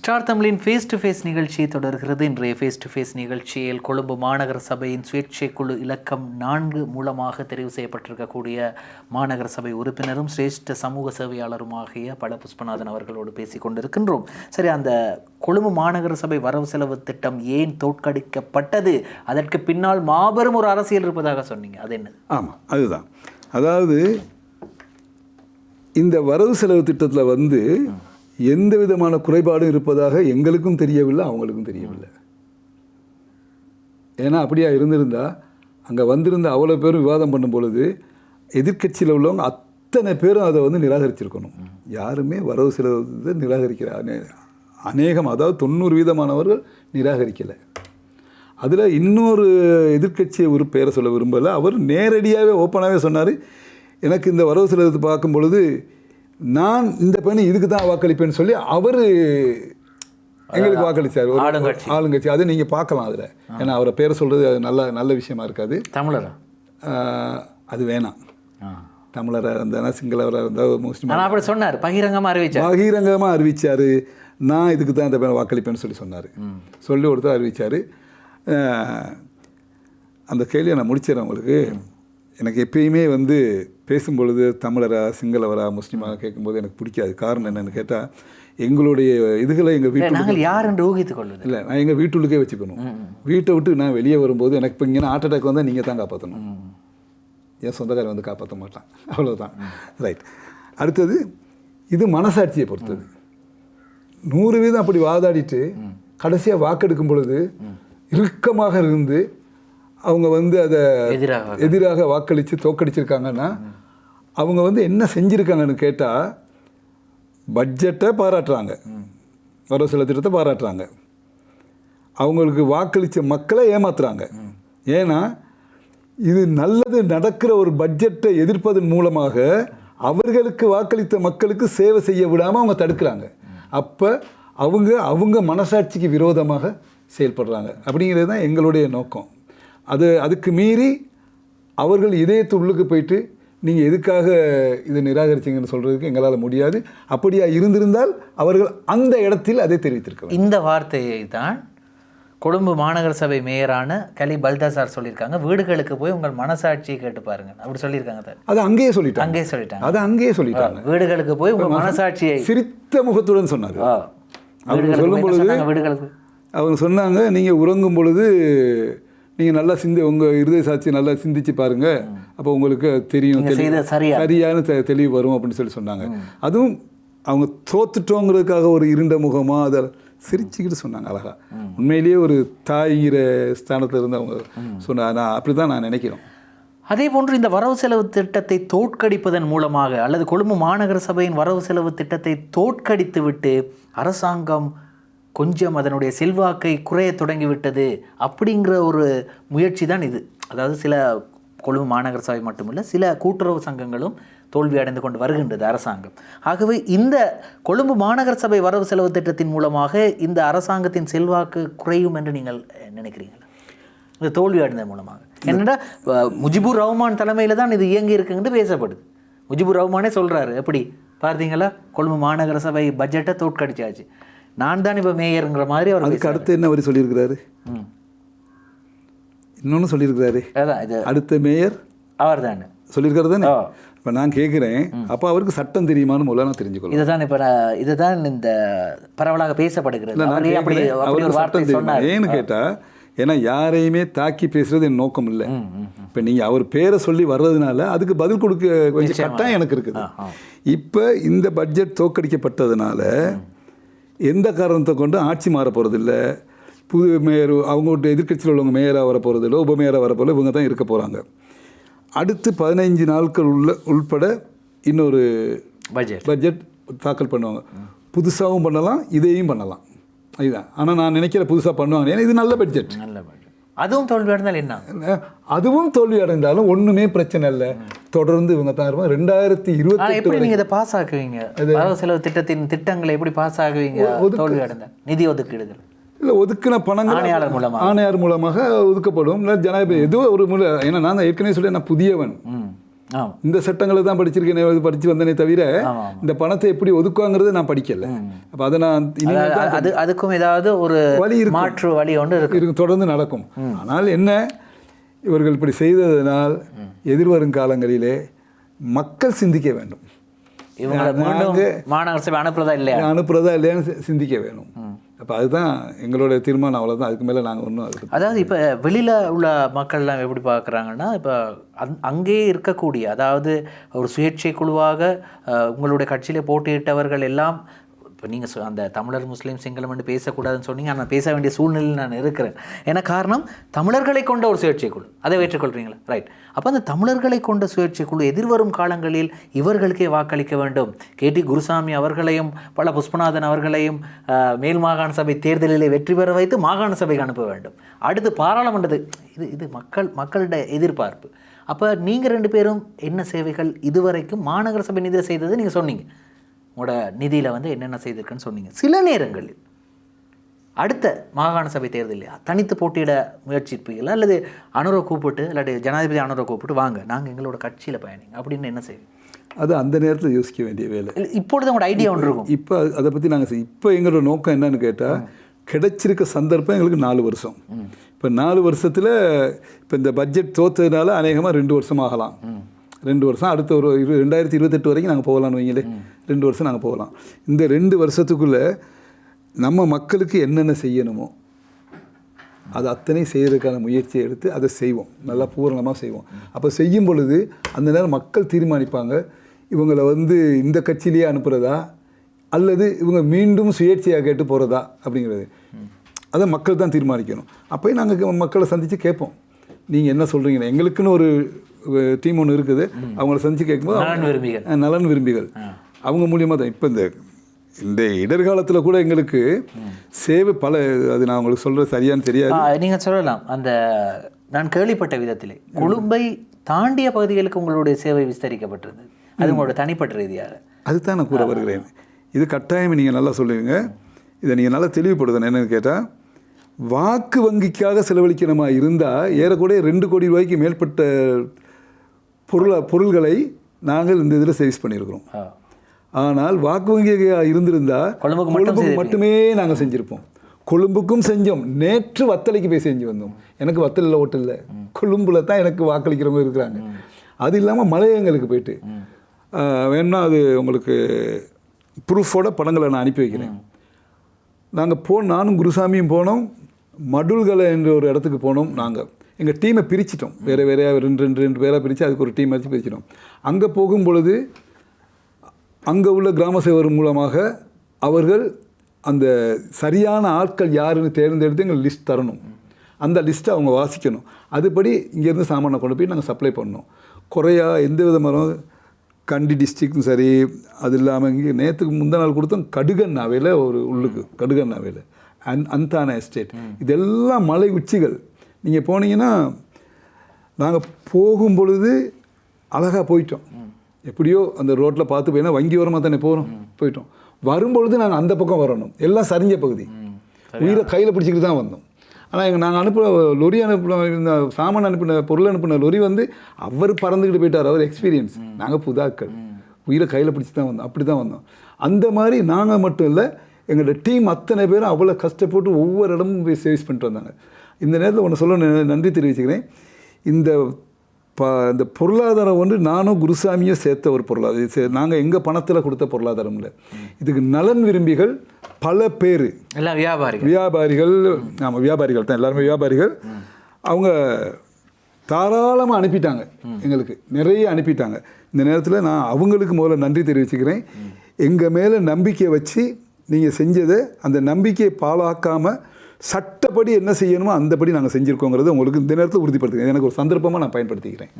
Star தமிழின் face to face நிகழ்ச்சி தொடர்கிறது. இன்றைய ஃபேஸ் டு ஃபேஸ் நிகழ்ச்சியில் கொழும்பு மாநகர சபையின் சுயேட்சை குழு இலக்கம் 4 மூலமாக தெரிவு செய்யப்பட்டிருக்கக்கூடிய மாநகர சபை உறுப்பினரும் சிரேஷ்ட சமூக சேவையாளருமாகிய பல புஷ்பநாதன் அவர்களோடு பேசி கொண்டிருக்கின்றோம். சரி, அந்த கொழும்பு மாநகர சபை வரவு செலவு திட்டம் ஏன் தோற்கடிக்கப்பட்டது, அதற்கு பின்னால் மாபெரும் ஒரு அரசியல் இருப்பதாக சொன்னீங்க, அது என்னது? ஆமாம், அதுதான். அதாவது இந்த வரவு செலவு திட்டத்தில் எந்த விதமான குறைபாடும் இருப்பதாக எங்களுக்கும் தெரியவில்லை, அவங்களுக்கும் தெரியவில்லை. ஏன்னா அப்படியா இருந்திருந்தால் அங்கே வந்திருந்த அவ்வளோ பேரும் விவாதம் பண்ணும் பொழுது எதிர்கட்சியில் உள்ளவங்க அத்தனை பேரும் அதை நிராகரிச்சிருக்கணும். யாருமே வரவு செலவு நிராகரிக்கிற அநேகம், அதாவது 90% நிராகரிக்கலை. அதில் இன்னொரு எதிர்கட்சி ஒரு பேரை சொல்ல விரும்பலை. அவர் நேரடியாகவே ஓப்பனாகவே சொன்னார், எனக்கு இந்த வரவு செலவு பார்க்கும் பொழுது நான் இந்த பணி இதுக்கு தான் வாக்களிப்பேன்னு சொல்லி அவர் எங்களுக்கு வாக்களித்தார். ஆளுங்கட்சி அதை நீங்கள் பார்க்கலாம் அதில். ஏன்னா அவரை பேரை சொல்கிறது நல்ல விஷயமா இருக்காது. தமிழரா அது வேணாம். தமிழராக இருந்தால் சிங்களவராக இருந்தால் முஸ்லீம் அப்படி சொன்னார், பகிரங்கமாக அறிவித்தார். நான் இதுக்கு தான் இந்த வாக்களிப்பேன்னு சொன்னார். சொல்லி ஒருத்தர் அறிவித்தார். அந்த கேள்வியை நான் முடிச்சிடறேன் உங்களுக்கு. எனக்கு எப்பயுமே பேசும்பொழுது தமிழரா சிங்களவரா முஸ்லீமாக கேட்கும்போது எனக்கு பிடிக்காது. காரணம் என்னென்னு கேட்டால், எங்களுடைய இதுகளை எங்கள் வீட்டில் யார் என்று ஊகித்து கொள்ளுது இல்லை, நான் எங்கள் வீட்டுக்குள்ளே வச்சுக்கணும். வீட்டை விட்டு நான் வெளியே வரும்போது எனக்கு இப்போ இங்கே ஹார்ட் அட்டாக் வந்தால் நீங்கள் தான் காப்பாற்றணும், என் சொந்தக்காரர் காப்பாற்ற மாட்டான், அவ்வளோதான். ரைட். அடுத்தது, இது மனசாட்சியை பொறுத்தது. 100% அப்படி வாதாடிட்டு கடைசியாக வாக்கெடுக்கும் பொழுது இறுக்கமாக இருந்து அவங்க அதை எதிராக வாக்களித்து தோக்கடிச்சிருக்காங்கன்னா அவங்க என்ன செஞ்சுருக்காங்கன்னு கேட்டால், பட்ஜெட்டை பாராட்டுறாங்க, வரவு செலவு திட்டத்தை பாராட்டுறாங்க, அவங்களுக்கு வாக்களித்த மக்களை ஏமாத்துறாங்க. ஏன்னா இது நல்லது நடக்கிற ஒரு பட்ஜெட்டை எதிர்ப்பதன் மூலமாக அவர்களுக்கு வாக்களித்த மக்களுக்கு சேவை செய்ய விடாமல் அவங்க தடுக்கிறாங்க. அப்போ அவங்க மனசாட்சிக்கு விரோதமாக செயல்படுறாங்க. அப்படிங்கிறது தான் எங்களுடைய நோக்கம். அதுக்கு மீறி அவர்கள் இதயத்துள்ளுக்கு போயிட்டு நீங்கள் எதுக்காக இதை நிராகரிச்சிங்கன்னு சொல்கிறதுக்கு எங்களால் முடியாது. அப்படியா இருந்திருந்தால் அவர்கள் அந்த இடத்தில் அதை தெரிவித்திருக்கிறார். இந்த வார்த்தையை தான் கொழும்பு மாநகர சபை மேயரான கலி பல்தாசார் சொல்லியிருக்காங்க. வீடுகளுக்கு போய் உங்கள் மனசாட்சியை கேட்டு பாருங்க, அப்படி சொல்லியிருக்காங்க. அதை அங்கேயே சொல்லிட்டாங்க. வீடுகளுக்கு போய் உங்கள் மனசாட்சியை சிரித்த முகத்துடன் சொன்னார். அவங்க சொல்லும் பொழுது வீடுகளுக்கு அவங்க சொன்னாங்க, நீங்கள் உறங்கும் பொழுது நீங்கள் நல்லா உங்கள் இருதய சாட்சியை நல்லா சிந்திச்சு பாருங்கள், அப்போ உங்களுக்கு தெரியும், சரியான தெளிவு வரும் அப்படின்னு சொன்னாங்க. அதுவும் அவங்க தோத்துட்டோங்கிறதுக்காக ஒரு இருண்ட முகமாக அதை சிரிச்சுக்கிட்டு சொன்னாங்க. அழகா, உண்மையிலேயே ஒரு தாய்கிற ஸ்தானத்தில் இருந்து அவங்க சொன்னாங்க. அப்படி தான் நான் நினைக்கிறோம். அதே போன்று இந்த வரவு செலவு திட்டத்தை தோற்கடிப்பதன் மூலமாக, அல்லது கொழும்பு மாநகர சபையின் வரவு செலவு திட்டத்தை தோற்கடித்து விட்டு அரசாங்கம் கொஞ்சம் அதனுடைய செல்வாக்கை குறைய தொடங்கிவிட்டது அப்படிங்கிற ஒரு முயற்சி தான் இது. அதாவது சில கொழும்பு மாநகர சபை மட்டுமில்லை, சில கூட்டுறவு சங்கங்களும் தோல்வி அடைந்து கொண்டு வருகின்றது அரசாங்கம். ஆகவே இந்த கொழும்பு மாநகர சபை வரவு செலவு திட்டத்தின் மூலமாக இந்த அரசாங்கத்தின் செல்வாக்கு குறையும் என்று நீங்கள் நினைக்கிறீங்களா? இந்த தோல்வி அடைந்த மூலமாக என்னென்னா, முஜிபுர் ரஹ்மான் தலைமையில் தான் இது இயங்கி இருக்குன்னு பேசப்படுது. முஜிபுர் ரஹ்மானே சொல்கிறாரு, எப்படி பார்த்தீங்களா, கொழும்பு மாநகர சபை பட்ஜெட்டை தோற்கடிச்சாச்சு, நான் தான் இப்போ மேயருங்கிற மாதிரி அவர். அதுக்கு அடுத்து என்ன அவர் சொல்லியிருக்கிறாரு, இன்னொன்று சொல்லியிருக்கிறாரு. அதான் இது அடுத்த மேயர் அவர் தானே சொல்லியிருக்கிறது தானே. இப்போ நான் கேட்குறேன், அப்போ அவருக்கு சட்டம் தெரியுமான்னு முதல்ல நான் தெரிஞ்சுக்கணும். இதுதான் இப்போ இதுதான் இந்த பரவலாக பேசப்படுகிறது. அவருக்கு சட்டம் தெரியுமா ஏன்னு கேட்டால், ஏன்னா யாரையுமே தாக்கி பேசுறது என் நோக்கம் இல்லை. இப்போ நீங்கள் அவர் பேரை சொல்லி வர்றதுனால அதுக்கு பதில் கொடுக்க கொஞ்சம் கட்டாயம் எனக்கு இருக்குது. இப்போ இந்த பட்ஜெட் தோற்கடிக்கப்பட்டதுனால எந்த காரணத்தை கொண்டு ஆட்சி மாற போகிறதில்ல, புது மேயர் அவங்கள்ட்ட எதிர்கட்சியில் உள்ளவங்க மேயராக வர போகிறதில்ல, உபமேயராக வர போகிறதில்ல, இவங்க தான் இருக்க போகிறாங்க. அடுத்து 15 நாட்கள் உள்பட இன்னொரு பட்ஜெட் தாக்கல் பண்ணுவாங்க. புதுசாகவும் பண்ணலாம், இதையும் பண்ணலாம், அதுதான். ஆனால் நான் நினைக்கிற புதுசாக பண்ணுவாங்க, ஏன்னா இது நல்ல பட்ஜெட். அதுவும் தோல்வி அடைந்தாலும் என்ன, அதுவும் தோல்வி அடைந்தாலும் ஒன்றுமே பிரச்சனை இல்லை, தொடர்ந்து இவங்க தான் இருப்பாங்க. 2028 எப்படி நீங்கள் இதை பாஸ் ஆக்குவீங்க? வரவு செலவு திட்டத்தின் திட்டங்களை எப்படி பாஸ் ஆகுவீங்க? தோல்வி அடைந்தால் நிதி ஒதுக்கீடுகள் இல்லை, ஒதுக்கின பணங்கள் ஆணையாளர் மூலமாக ஒதுக்கப்படும். இல்லை ஜனாதிபதி ஏதோ ஒரு ஏன்னா நான் ஏற்கனவே சொல்லி நான் புதியவன், ஆமாம். இந்த சட்டங்களை தான் படிச்சிருக்கேன், படித்து வந்தனே தவிர இந்த பணத்தை எப்படி ஒதுக்குவாங்கிறத நான் படிக்கலை. அப்போ அதை நான் அதுக்கும் ஏதாவது ஒரு வழி மாற்று வழி ஒன்று இருக்கு, தொடர்ந்து நடக்கும். ஆனால் என்ன, இவர்கள் இப்படி செய்ததனால் எதிர்வரும் காலங்களிலே மக்கள் சிந்திக்க வேண்டும். மாநகர சபை அனுப்புறதா இல்லையான்னு சிந்திக்க வேணும். அப்போ அதுதான் எங்களோட தீர்மானம், அவ்வளோதான். அதுக்கு மேலே நாங்கள் ஒன்றும் அதாவது இப்போ வெளியில் உள்ள மக்கள்லாம் எப்படி பார்க்குறாங்கன்னா, இப்போ அங்கேயே இருக்கக்கூடிய, அதாவது ஒரு சுயேட்சை குழுவாக உங்களுடைய கட்சியில் போட்டியிட்டவர்கள் எல்லாம், இப்போ நீங்கள் அந்த தமிழர் முஸ்லீம் சிங்களம் என்று பேசக்கூடாதுன்னு சொன்னீங்க. ஆனால் பேச வேண்டிய சூழ்நிலையில் நான் இருக்கிறேன். ஏன்னா காரணம், தமிழர்களை கொண்ட ஒரு சுயேட்சை குழு, அதை ஏற்றுக்கொள்கிறீங்களா? ரைட். அப்போ அந்த தமிழர்களை கொண்ட சுயேட்சை குழு எதிர்வரும் காலங்களில் இவர்களுக்கே வாக்களிக்க வேண்டும். கேடி குருசாமி அவர்களையும் பல புஷ்பநாதன் அவர்களையும் மேல் மாகாண சபை தேர்தலிலே வெற்றி பெற வைத்து மாகாண சபைக்கு அனுப்ப வேண்டும். அடுத்து பாராளுமன்றத்து இது மக்களுடைய எதிர்பார்ப்பு. அப்போ நீங்கள் 2 பேரும் என்ன சேவைகள் இதுவரைக்கும் மாநகர சபை நிதியில் செய்தது நீங்கள் சொன்னீங்க. உங்களோட நிதியில் வந்து என்னென்ன செய்திருக்குன்னு சொன்னீங்க. சில நேரங்களில் அடுத்த மாகாண சபை தேர்தலில் தனித்து போட்டியிட முயற்சிப்பீங்களா, அல்லது அனுரை கூப்பிட்டு, இல்லாட்டி ஜனாதிபதி அனுரை கூப்பிட்டு வாங்க நாங்கள் எங்களோட கட்சியில் பயணிங்க அப்படின்னு என்ன செய்வோம்? அது அந்த நேரத்தில் யோசிக்க வேண்டிய வேலை. இப்பொழுது உங்களோட ஐடியா ஒன்று இருக்கும். இப்போ அதை பற்றி நாங்கள் இப்போ எங்களோட நோக்கம் என்னன்னு கேட்டால், கிடைச்சிருக்க சந்தர்ப்பம் எங்களுக்கு 4 வருஷம். இப்போ 4 வருஷத்தில் இப்போ இந்த பட்ஜெட் தோற்றதுனால அநேகமாக 2 வருஷம் ஆகலாம். 2 வருஷம், அடுத்த ஒரு 2028 வரைக்கும் நாங்கள் போகலான்னு வைங்களே. 2 வருஷம் நாங்கள் போகலாம். இந்த 2 வருஷத்துக்குள்ளே நம்ம மக்களுக்கு என்னென்ன செய்யணுமோ அது அத்தனை செய்கிறதுக்கான முயற்சியை எடுத்து அதை செய்வோம், நல்லா பூரணமாக செய்வோம். அப்போ செய்யும் பொழுது அந்த நேரம் மக்கள் தீர்மானிப்பாங்க, இவங்களை வந்து இந்த கட்சியிலேயே அனுப்புகிறதா அல்லது இவங்க மீண்டும் சுயேட்சையாக கேட்டு போகிறதா அப்படிங்கிறது. அதை மக்கள் தான் தீர்மானிக்கணும். அப்போயும் நாங்கள் மக்களை சந்தித்து கேட்போம், நீங்கள் என்ன சொல்கிறீங்கன்னா. எங்களுக்குன்னு ஒரு டீம் ஒன்று இருக்குது, அவங்கள சந்தித்து கேட்கும்போது நலன் விரும்பிகள் அவங்க மூலியமாக தான். இப்போ இந்த இடர்காலத்தில் கூட எங்களுக்கு சேவை பல, அது நான் உங்களுக்கு சொல்கிறது சரியானு தெரியாது. நீங்கள் சொல்லலாம். அந்த நான் கேள்விப்பட்ட விதத்திலே கொழும்பை தாண்டிய பகுதிகளுக்கு உங்களுடைய சேவை விஸ்தரிக்கப்பட்டிருந்தது. அது உங்களோட தனிப்பட்ட ரீதியாக. அதுதான் நான் கூற வருகிறேன். இது கட்டாயம் நீங்கள் நல்லா சொல்லுவீங்க. இதை நீங்கள் நல்லா தெளிவுபடுதணும். என்னென்னு கேட்டால், வாக்கு வங்கிக்காக செலவழிக்கணுமா இருந்தால் ஏறக்கூட 2 கோடி ரூபாய்க்கு மேற்பட்ட பொருள்களை நாங்கள் இந்த இதில் சேவிஸ் பண்ணியிருக்கிறோம். ஆனால் வாக்கு வங்கியாக இருந்திருந்தால் கொழும்புக்கு மட்டுமே நாங்கள் செஞ்சுருப்போம். கொழும்புக்கும் செஞ்சோம். நேற்று வத்தலைக்கு போய் செஞ்சு வந்தோம். எனக்கு வத்தலில் ஓட்டு இல்லை, கொழும்புல தான் எனக்கு வாக்களிக்கிறவங்க இருக்கிறாங்க. அது இல்லாமல் மலையங்களுக்கு போயிட்டு வேணும்னா அது உங்களுக்கு ப்ரூஃபோட படங்களை நான் அனுப்பி வைக்கிறேன். நாங்கள் நானும் குருசாமியும் போனோம். மடுல்களை என்ற ஒரு இடத்துக்கு போனோம். நாங்கள் எங்கள் டீமை பிரிச்சிட்டோம், வேறு வேறையாக 2 பேராக பிரித்து அதுக்கு ஒரு டீம் வச்சு பிரிச்சிட்டோம். அங்கே போகும் பொழுது அங்கே உள்ள கிராம சேவர் மூலமாக அவர்கள் அந்த சரியான ஆட்கள் யாருன்னு தேர்ந்தெடுத்து எங்களுக்கு லிஸ்ட் தரணும். அந்த லிஸ்ட்டை அவங்க வாசிக்கணும். அதுபடி இங்கேருந்து சாமானை கொண்டு போய் நாங்கள் சப்ளை பண்ணோம். குறையா எந்த விதமான கண்டி டிஸ்ட்ரிக்டும் சரி. அது இல்லாமல் இங்கே நேற்றுக்கு முந்தின நாள் கொடுத்தோம் கடுகண்ணாவையில் ஒரு உள்ளுக்கு கடுகண்ணாவையில் அந்தான எஸ்டேட். இதெல்லாம் மலை உச்சிகள். நீங்கள் போனீங்கன்னா நாங்கள் போகும் பொழுது அழகாக போயிட்டோம். எப்படியோ அந்த ரோட்டில் பார்த்து போயினா வங்கி ஓரமாக தானே போயிட்டோம். வரும்பொழுது நாங்கள் அந்த பக்கம் வரணும். எல்லாம் சரிஞ்ச பகுதி. உயிரை கையில் பிடிச்சிக்கிட்டு தான் வந்தோம். ஆனால் நாங்கள் லொரி அனுப்பின சாமான் அனுப்பின பொருள் அனுப்பின லொரி வந்து அவர் பறந்துக்கிட்டு போயிட்டார். அவர் எக்ஸ்பீரியன்ஸ். நாங்கள் புதாக்கள் உயிரை கையில் பிடிச்சி தான் வந்தோம். அப்படி தான் வந்தோம். அந்த மாதிரி நாங்கள் மட்டும் இல்லை, எங்களோட டீம் அத்தனை பேரும் அவ்வளோ கஷ்டப்பட்டு ஒவ்வொரு இடமும் போய் சேவிஸ் பண்ணிட்டு வந்தாங்க. இந்த நேரத்தில் ஒன்று சொல்ல நன்றி தெரிவிச்சுக்கிறேன். இந்த பொருளாதாரம் வந்து நானும் குருசாமியும் சேர்த்த ஒரு பொருளாதாரம். நாங்கள் எங்கள் பணத்தில் கொடுத்த பொருளாதாரம் இல்லை. இதுக்கு நலன் விரும்பிகள் பல பேர், எல்லாம் வியாபாரிகள். ஆமாம், வியாபாரிகள் தான், எல்லாருமே வியாபாரிகள். அவங்க தாராளமாக அனுப்பிட்டாங்க, எங்களுக்கு நிறைய அனுப்பிட்டாங்க. இந்த நேரத்தில் நான் அவங்களுக்கு முதல்ல நன்றி தெரிவிச்சுக்கிறேன். எங்கள் மேலே நம்பிக்கை வச்சு நீங்கள் செஞ்சதை அந்த நம்பிக்கையை பாழாக்காமல் சட்டப்படி என்ன செய்யணுமோ அந்தபடி நாங்கள் செஞ்சுருக்கோங்கிறது உங்களுக்கு இந்த நேரத்தில் உறுதிப்படுத்துகிறேன். எனக்கு ஒரு சந்தர்ப்பமாக நான் பயன்படுத்திக்கிறேன்.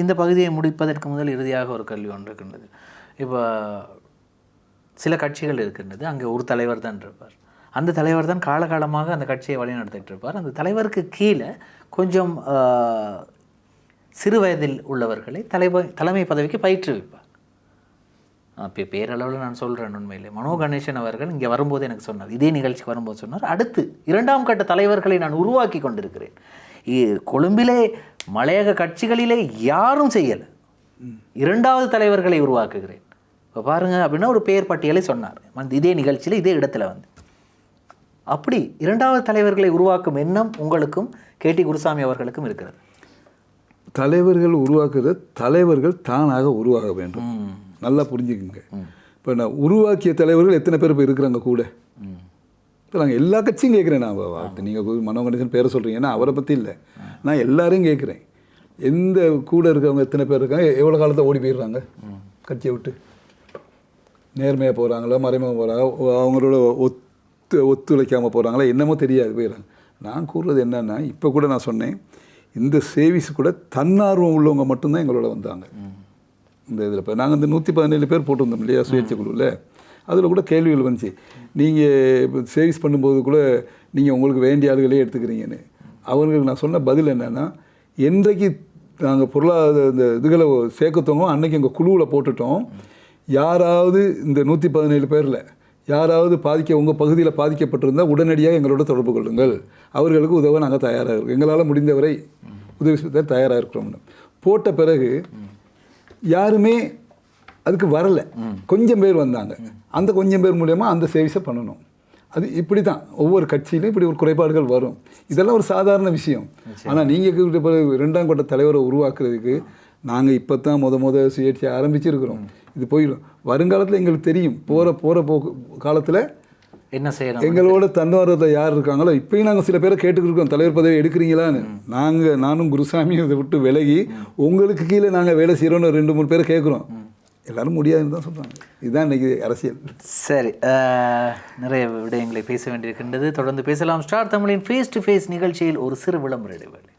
இந்த பகுதியை முடிப்பதற்கு முதல் இறுதியாக ஒரு கேள்வி ஒன்று இருக்கின்றது. இப்போ சில கட்சிகள் இருக்கின்றது, அங்கே ஒரு தலைவர் தான் இருப்பார். அந்த தலைவர் தான் காலகாலமாக அந்த கட்சியை வழிநடத்திட்டு இருப்பார். அந்த தலைவருக்கு கீழே கொஞ்சம் சிறு வயதில் உள்ளவர்களை தலைமை பதவிக்கு பயிற்றுவிப்பார். இப்போ பேரளவில் நான் சொல்கிறேன். உண்மையிலே மனோ கணேசன் அவர்கள் இங்கே வரும்போது எனக்கு சொன்னார், இதே நிகழ்ச்சிக்கு வரும்போது சொன்னார், அடுத்து 2ஆம் கட்ட தலைவர்களை நான் உருவாக்கி கொண்டிருக்கிறேன். கொழும்பிலே மலையக கட்சிகளிலே யாரும் செய்யலை. 2வது தலைவர்களை உருவாக்குகிறேன் இப்போ பாருங்கள் அப்படின்னா ஒரு பெயர் பட்டியலை சொன்னார் இதே நிகழ்ச்சியில் இதே இடத்துல வந்து. அப்படி 2வது தலைவர்களை உருவாக்கும் எண்ணம் உங்களுக்கும் கேடி குருசாமி அவர்களுக்கும் இருக்கிறது. தலைவர்கள் உருவாக்குறது தலைவர்கள் தானாக உருவாக வேண்டும். நல்லா புரிஞ்சுக்குங்க. இப்போ நான் உருவாக்கிய தலைவர்கள் எத்தனை பேர் இப்போ இருக்கிறாங்க கூட? இப்போ நாங்கள் எல்லா கட்சியும் கேட்குறேன். நான் நீங்கள் மனோகணேசன் பேரை சொல்கிறீங்கன்னா அவரை பற்றி இல்லை, நான் எல்லாரையும் கேட்குறேன். எந்த கூட இருக்கிறவங்க எத்தனை பேர் இருக்காங்க? எவ்வளோ காலத்தை ஓடி போயிடுறாங்க கட்சியை விட்டு? நேர்மையாக போகிறாங்களா, மறைமுக போகிறாங்க, அவங்களோட ஒத்துழைக்காமல் போகிறாங்களா, என்னமோ தெரியாது போயிடுறாங்க. நான் கூறுறது என்னன்னா, இப்போ கூட நான் சொன்னேன், இந்த சேவிஸ் கூட தன்னார்வம் உள்ளவங்க மட்டும்தான் எங்களோட வந்தாங்க. இந்த இதில் இப்போ நாங்கள் இந்த 117 பேர் போட்டிருந்தோம் இல்லையா சுயேட்சை குழுவில், அதில் கூட கேள்விகள் வந்துச்சு. நீங்கள் இப்போ சேவிஸ் பண்ணும்போது கூட நீங்கள் உங்களுக்கு வேண்டிய ஆளுகளே எடுத்துக்கிறீங்கன்னு. அவங்களுக்கு நான் சொன்ன பதில் என்னென்னா, என்றைக்கு நாங்கள் பொருளாதார இந்த இதுகளை சேர்க்கத்தோங்க அன்றைக்கி எங்கள் குழுவில் போட்டுட்டோம். யாராவது இந்த 117 பேரில் யாராவது உங்கள் பகுதியில் பாதிக்கப்பட்டிருந்தால் உடனடியாக எங்களோட தொடர்பு கொள்ளுங்கள், அவர்களுக்கு உதவ நாங்கள் தயாராக இருக்கோம், எங்களால் முடிந்தவரை உதவி செய்ய தயாராக இருக்கிறோம்னு போட்ட பிறகு யாருமே அதுக்கு வரலை. கொஞ்சம் பேர் வந்தாங்க. அந்த கொஞ்சம் பேர் மூலயமா அந்த சேவிஸை பண்ணணும். அது இப்படி தான் ஒவ்வொரு கட்சியிலும் இப்படி ஒரு குறைபாடுகள் வரும். இதெல்லாம் ஒரு சாதாரண விஷயம். ஆனால் நீங்கள் 2ஆம் கட்ட தலைவரை உருவாக்குறதுக்கு நாங்கள் இப்போ தான் முத சுயேட்சையை ஆரம்பிச்சிருக்கிறோம். இது போயிடும். வருங்காலத்தில் எங்களுக்கு தெரியும், போகிற காலத்தில் என்ன செய்யணும். எங்களோட தன்னார்வத்தில் யார் இருக்காங்களோ இப்போயும் நாங்கள் சில பேரை கேட்டுக்கிருக்கோம், தலைவர் பதவி எடுக்கிறீங்களான்னு. நானும் குருசாமியும் இதை விட்டு விலகி உங்களுக்கு கீழே நாங்கள் வேலை செய்கிறோன்னு 2-3 பேரை கேட்குறோம். எல்லாரும் முடியாதுன்னு தான் சொல்கிறாங்க. இதுதான் இன்றைக்கி அரசியல். சரி, நிறைய விடயங்களை பேச வேண்டியிருக்கின்றது. தொடர்ந்து பேசலாம். ஸ்டார் தமிழின் ஃபேஸ் டு ஃபேஸ் நிகழ்ச்சியில் ஒரு சிறு விளம்பர இடைவேளை.